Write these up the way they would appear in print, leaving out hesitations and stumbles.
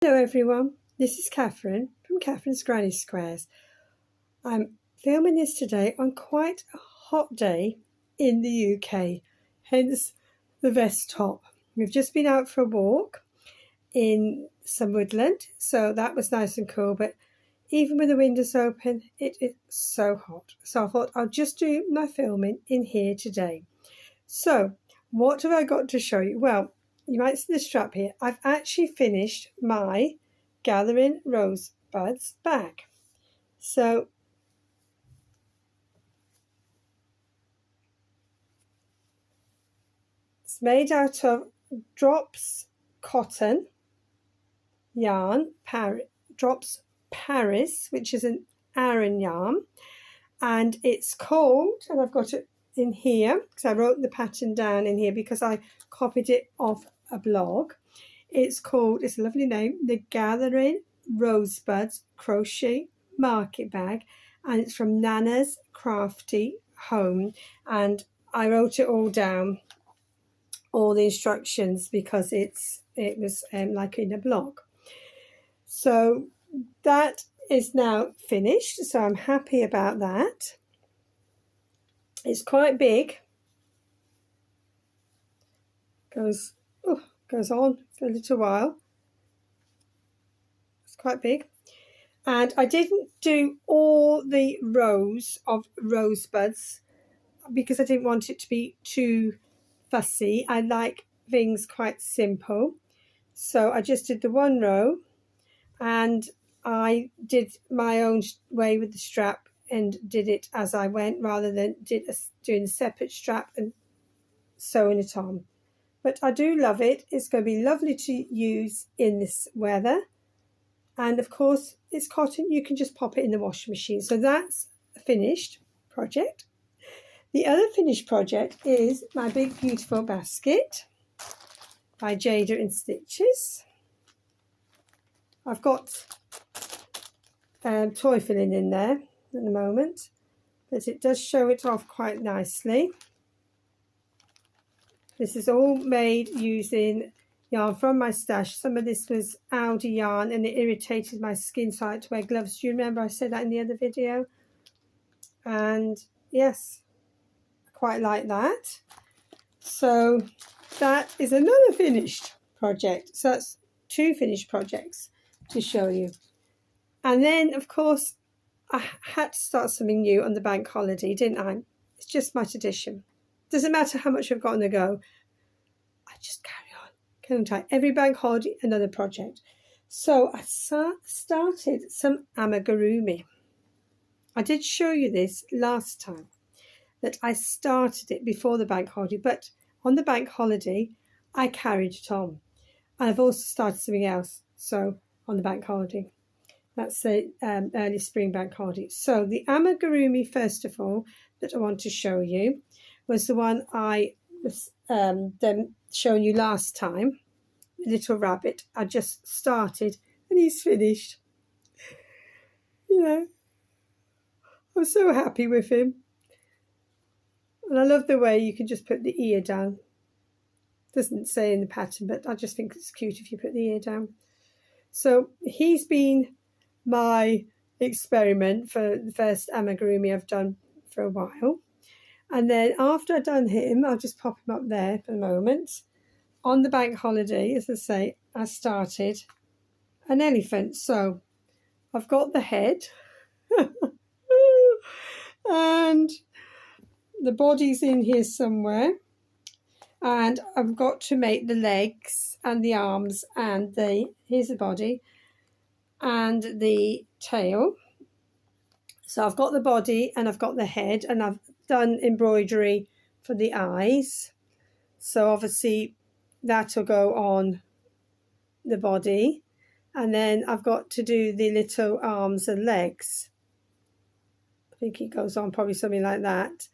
Hello everyone, this is Catherine from Catherine's Granny Squares. I'm filming this today on quite a hot day in the UK, hence the vest top. We've just been out for a walk in some woodland, so that was nice and cool, but even with the windows open, it is so hot. So I thought I'll just do my filming in here today. So what have I got to show you? Well, you might see the strap here. I've actually finished my Gathering Rosebuds bag. So it's made out of Drops cotton yarn, Drops Paris, which is an Aran yarn, and it's called, and I've got it in here because I wrote the pattern down in here because I copied it off a blog. It's called, it's a lovely name, the Gathering Rosebuds Crochet Market Bag, and it's from Nana's Crafty Home, and I wrote it all down, all the instructions, because it was like in a blog. So that is now finished, so I'm happy about that. It's quite big. Goes on for a little while. It's quite big. And I didn't do all the rows of rosebuds because I didn't want it to be too fussy. I like things quite simple. So I just did the one row, and I did my own way with the strap and did it as I went rather than doing a separate strap and sewing it on. But I do love it. It's going to be lovely to use in this weather. And of course, it's cotton. You can just pop it in the washing machine. So that's a finished project. The other finished project is my big beautiful basket by Jada in Stitches. I've got toy filling in there at the moment, but it does show it off quite nicely. This is all made using yarn from my stash. Some of this was Aldi yarn and it irritated my skin, so I had to wear gloves. Do you remember I said that in the other video? And yes, I quite like that. So that is another finished project. So that's two finished projects to show you. And then, of course, I had to start something new on the bank holiday, didn't I? It's just my tradition. Doesn't matter how much I've got on the go. I just carry on. Can't I? Every bank holiday, another project. So I started some Amagroomi. I did show you this last time, that I started it before the bank holiday, but on the bank holiday, I carried it on. And I've also started something else, so on the bank holiday. That's the early spring bank holiday. So the Amigurumi, first of all, that I want to show you was the one I was then showing you last time. Little rabbit. I just started and he's finished. You know, I'm so happy with him. And I love the way you can just put the ear down. Doesn't say in the pattern, but I just think it's cute if you put the ear down. So he's been my experiment for the first Amigurumi I've done for a while. And then after I've done him, I'll just pop him up there for the moment. On the bank holiday, as I say, I started an elephant. So I've got the head and the body's in here somewhere. And I've got to make the legs and the arms and here's the body and the tail. So I've got the body and I've got the head, and I've done embroidery for the eyes. So obviously that'll go on the body. And then I've got to do the little arms and legs. I think it goes on probably something like that.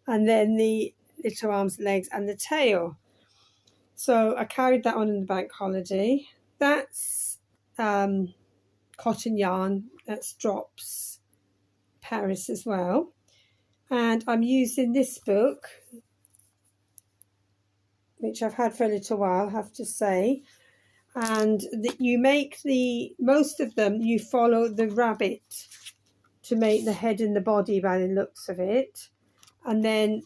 And then the little arms, legs and the tail. So I carried that on in the bank holiday. That's cotton yarn. That's Drops Paris as well. And I'm using this book, which I've had for a little while, I have to say. and you make most of them, you follow the rabbit to make the head and the body by the looks of it, and then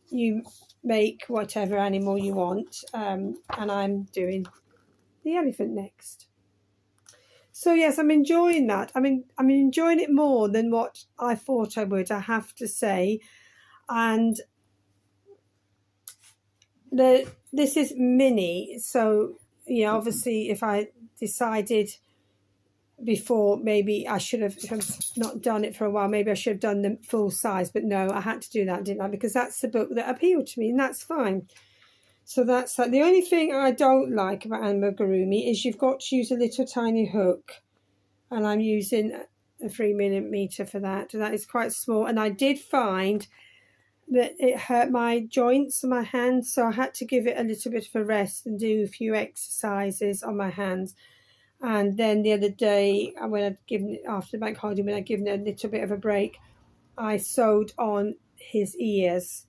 you make whatever animal you want, and I'm doing the elephant next. So yes, I'm enjoying that. I mean, I'm enjoying it more than what I thought I would, I have to say. And this is mini, so yeah, obviously if I decided before, maybe I should have not done it for a while, maybe I should have done the full size, but no, I had to do that, didn't I? Because that's the book that appealed to me, and that's fine. So that's that. The only thing I don't like about Amagroomi is you've got to use a little tiny hook, and I'm using a 3mm for that. That is quite small, and I did find that it hurt my joints and my hands, so I had to give it a little bit of a rest and do a few exercises on my hands. And then the other day, when I'd given it, after the bank holiday, when I'd given it a little bit of a break, I sewed on his ears.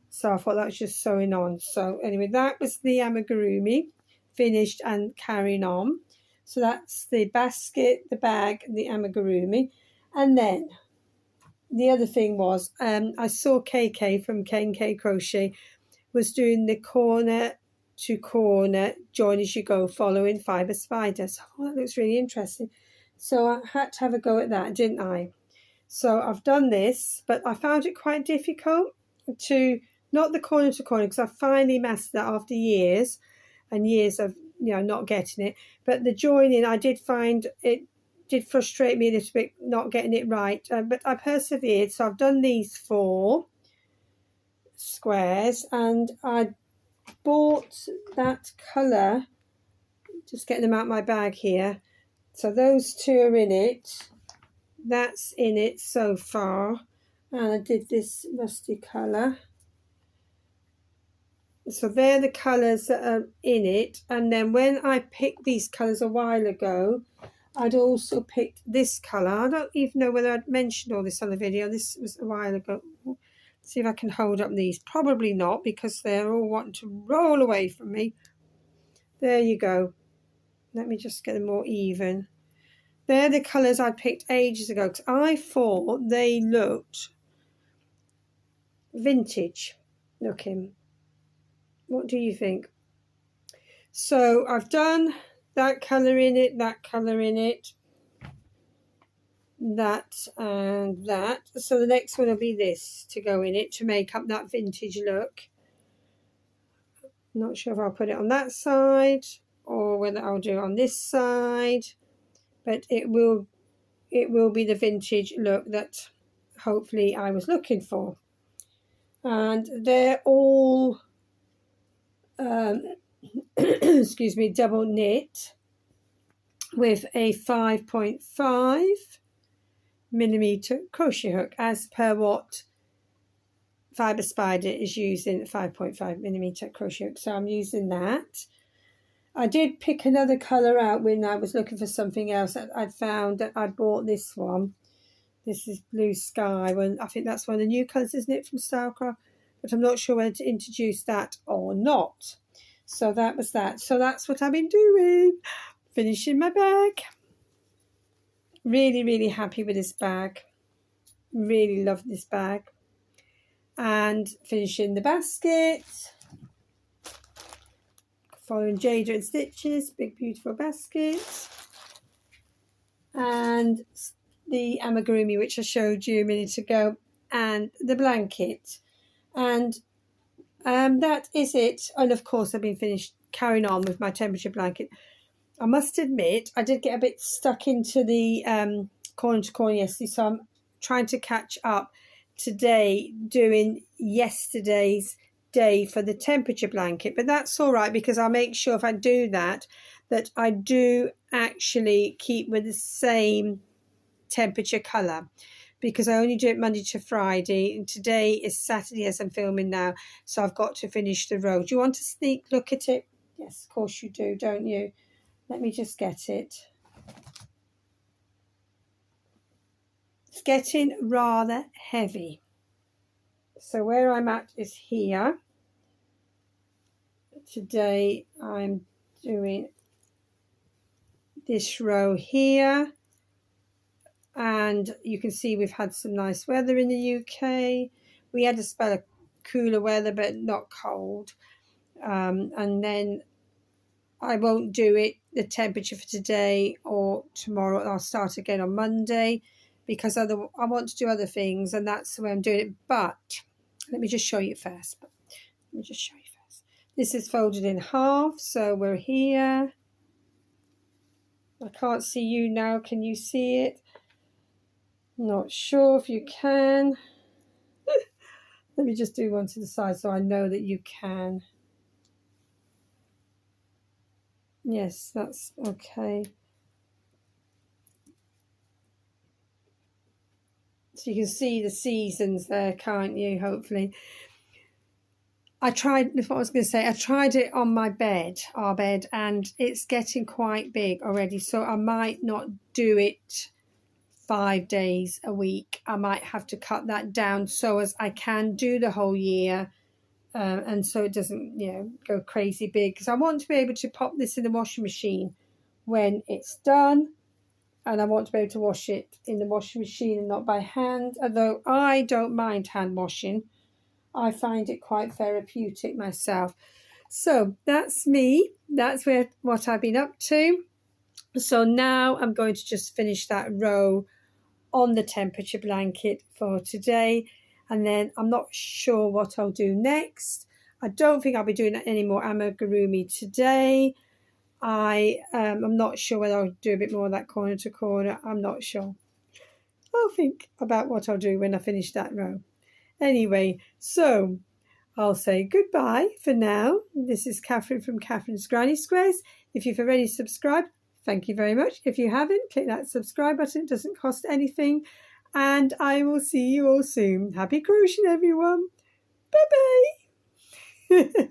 So I thought that was just sewing on. So anyway, that was the Amigurumi, finished and carrying on. So that's the basket, the bag, and the Amigurumi. And then the other thing was, I saw KK from K&K Crochet was doing the corner to corner join as you go following fibre spiders. Oh, that looks really interesting. So I had to have a go at that, didn't I? So I've done this, but I found it quite difficult to, not the corner to corner, because I finally mastered that after years and years of not getting it. But the joining, I did find it did frustrate me a little bit, not getting it right. But I persevered. So I've done these 4 squares, and I bought that colour, just getting them out of my bag here. So those 2 are in it. That's in it so far. And I did this rusty colour. So they're the colours that are in it. And then when I picked these colours a while ago, I'd also picked this colour. I don't even know whether I'd mentioned all this on the video. This was a while ago. See if I can hold up these. Probably not, because they're all wanting to roll away from me. There you go. Let me just get them more even. They're the colours I picked ages ago, because I thought they looked vintage looking. What do you think? So I've done that colour in it, that colour in it, that and that. So the next one will be this to go in it to make up that vintage look. Not sure if I'll put it on that side or whether I'll do it on this side, but it will be the vintage look that hopefully I was looking for. And they're all excuse me, double knit with a 5.5mm crochet hook, as per what Fibre Spider is using, 5.5mm crochet hook. So I'm using that. I did pick another colour out when I was looking for something else. I'd found that I bought this one. This is Blue Sky. I think that's one of the new colours, isn't it, from Stylecraft? But I'm not sure whether to introduce that or not. So that was that. So that's what I've been doing. Finishing my bag. Really, really happy with this bag. Really love this bag. And finishing the basket. Following Jada and Stitches. Big, beautiful basket. And the Amigurumi, which I showed you a minute ago. And the blanket. And that is it. And of course, I've been carrying on with my temperature blanket. I must admit, I did get a bit stuck into the corner to corner yesterday, so I'm trying to catch up today doing yesterday's day for the temperature blanket. But that's all right, because I'll make sure if I do that I do actually keep with the same temperature colour, because I only do it Monday to Friday, and today is Saturday as I'm filming now, so I've got to finish the row. Do you want a sneak look at it? Yes, of course you do, don't you? Let me just get it. It's getting rather heavy. So where I'm at is here. Today I'm doing this row here. And you can see we've had some nice weather in the UK. We had a spell of cooler weather, but not cold. And then I won't do it, the temperature for today or tomorrow. I'll start again on Monday because I want to do other things, and that's the way I'm doing it. But let me just show you first. This is folded in half, so we're here. I can't see you now. Can you see it? Not sure if you can. Let me just do one to the side so I know that you can. Yes, that's okay. So you can see the seasons there, can't you? Hopefully. I tried it on my bed, our bed, and it's getting quite big already. So I might not do it 5 days a week. I might have to cut that down so as I can do the whole year. And so it doesn't, go crazy big, because I want to be able to pop this in the washing machine when it's done, and I want to be able to wash it in the washing machine and not by hand, although I don't mind hand washing. I find it quite therapeutic myself. So that's me. That's what I've been up to. So now I'm going to just finish that row on the temperature blanket for today. And then I'm not sure what I'll do next. I don't think I'll be doing any more Amagroomi today. I'm not sure whether I'll do a bit more of that corner to corner. I'm not sure. I'll think about what I'll do when I finish that row. Anyway, so I'll say goodbye for now. This is Catherine from Catherine's Granny Squares. If you've already subscribed, thank you very much. If you haven't, click that subscribe button. It doesn't cost anything. And I will see you all soon. Happy crocheting, everyone. Bye-bye.